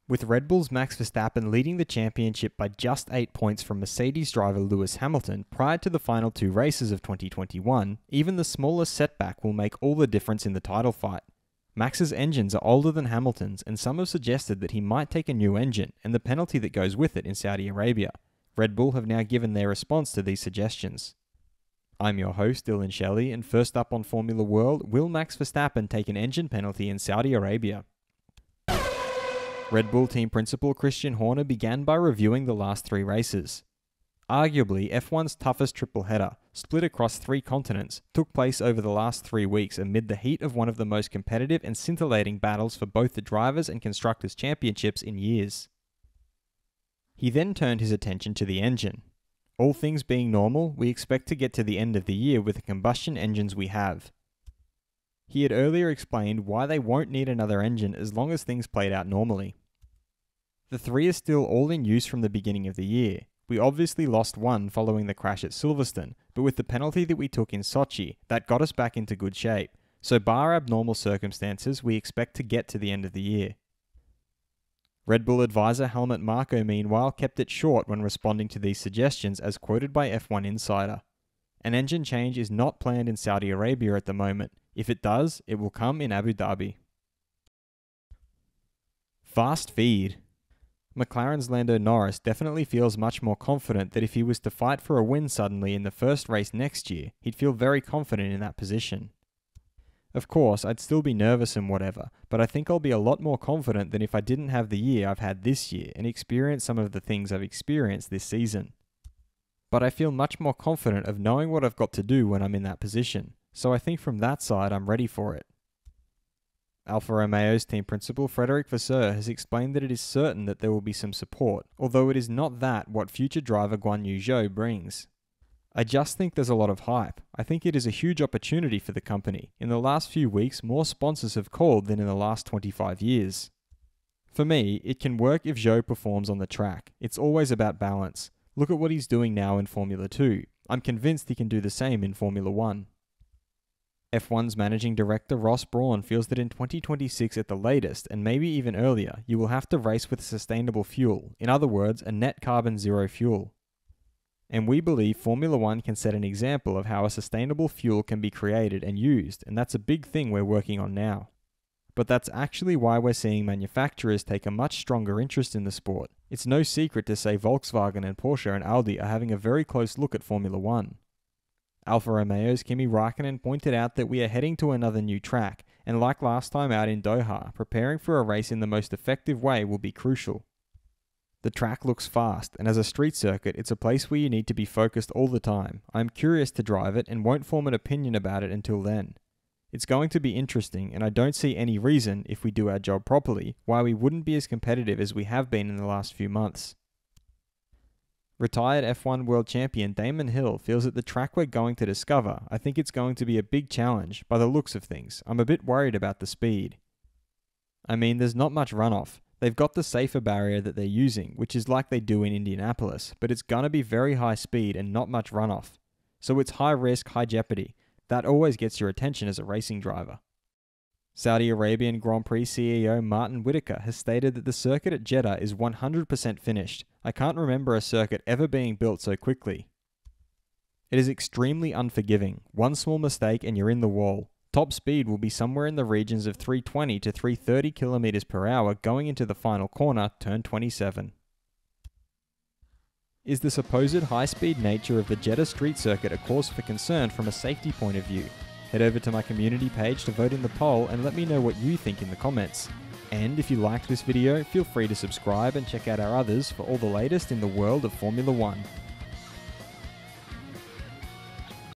With Red Bull's Max Verstappen leading the championship by just 8 points from Mercedes driver Lewis Hamilton prior to the final 2 races of 2021, even the smallest setback will make all the difference in the title fight. Max's engines are older than Hamilton's, and some have suggested that he might take a new engine and the penalty that goes with it in Saudi Arabia. Red Bull have now given their response to these suggestions. I'm your host, Dillon Shelley, and first up on Formula World, will Max Verstappen take an engine penalty in Saudi Arabia? Red Bull team principal Christian Horner began by reviewing the last 3 races. Arguably, F1's toughest triple header, split across 3 continents, took place over the last 3 weeks amid the heat of one of the most competitive and scintillating battles for both the Drivers and Constructors Championships in years. He then turned his attention to the engine. All things being normal, we expect to get to the end of the year with the combustion engines we have. He had earlier explained why they won't need another engine as long as things played out normally. The 3 are still all in use from the beginning of the year. We obviously lost one following the crash at Silverstone, but with the penalty that we took in Sochi, that got us back into good shape. So bar abnormal circumstances, we expect to get to the end of the year. Red Bull advisor Helmut Marko meanwhile kept it short when responding to these suggestions as quoted by F1 Insider. An engine change is not planned in Saudi Arabia at the moment. If it does, it will come in Abu Dhabi. Fast feed. McLaren's Lando Norris definitely feels much more confident that if he was to fight for a win suddenly in the first race next year, he'd feel very confident in that position. Of course, I'd still be nervous and whatever, but I think I'll be a lot more confident than if I didn't have the year I've had this year and experience some of the things I've experienced this season. But I feel much more confident of knowing what I've got to do when I'm in that position, so I think from that side I'm ready for it. Alfa Romeo's team principal Frederic Vasseur has explained that it is certain that there will be some support, although it is not that what future driver Guan Yu Zhou brings. I just think there's a lot of hype. I think it is a huge opportunity for the company. In the last few weeks, more sponsors have called than in the last 25 years. For me, it can work if Zhou performs on the track. It's always about balance. Look at what he's doing now in Formula 2. I'm convinced he can do the same in Formula 1. F1's managing director Ross Brawn feels that in 2026 at the latest, and maybe even earlier, you will have to race with sustainable fuel, in other words, a net carbon zero fuel. And we believe Formula 1 can set an example of how a sustainable fuel can be created and used, and that's a big thing we're working on now. But that's actually why we're seeing manufacturers take a much stronger interest in the sport. It's no secret to say Volkswagen and Porsche and Audi are having a very close look at Formula 1. Alfa Romeo's Kimi Raikkonen pointed out that we are heading to another new track, and like last time out in Doha, preparing for a race in the most effective way will be crucial. The track looks fast, and as a street circuit, it's a place where you need to be focused all the time. I'm curious to drive it and won't form an opinion about it until then. It's going to be interesting, and I don't see any reason, if we do our job properly, why we wouldn't be as competitive as we have been in the last few months. Retired F1 World Champion Damon Hill feels that the track we're going to discover, I think it's going to be a big challenge. By the looks of things, I'm a bit worried about the speed. I mean, there's not much runoff. They've got the safer barrier that they're using, which is like they do in Indianapolis, but it's gonna be very high speed and not much runoff. So it's high risk, high jeopardy. That always gets your attention as a racing driver. Saudi Arabian Grand Prix CEO Martin Whitaker has stated that the circuit at Jeddah is 100% finished. I can't remember a circuit ever being built so quickly. It is extremely unforgiving. One small mistake and you're in the wall. Top speed will be somewhere in the regions of 320 to 330 km per hour going into the final corner, turn 27. Is the supposed high-speed nature of the Jeddah street circuit a cause for concern from a safety point of view? Head over to my community page to vote in the poll and let me know what you think in the comments. And if you liked this video, feel free to subscribe and check out our others for all the latest in the world of Formula 1.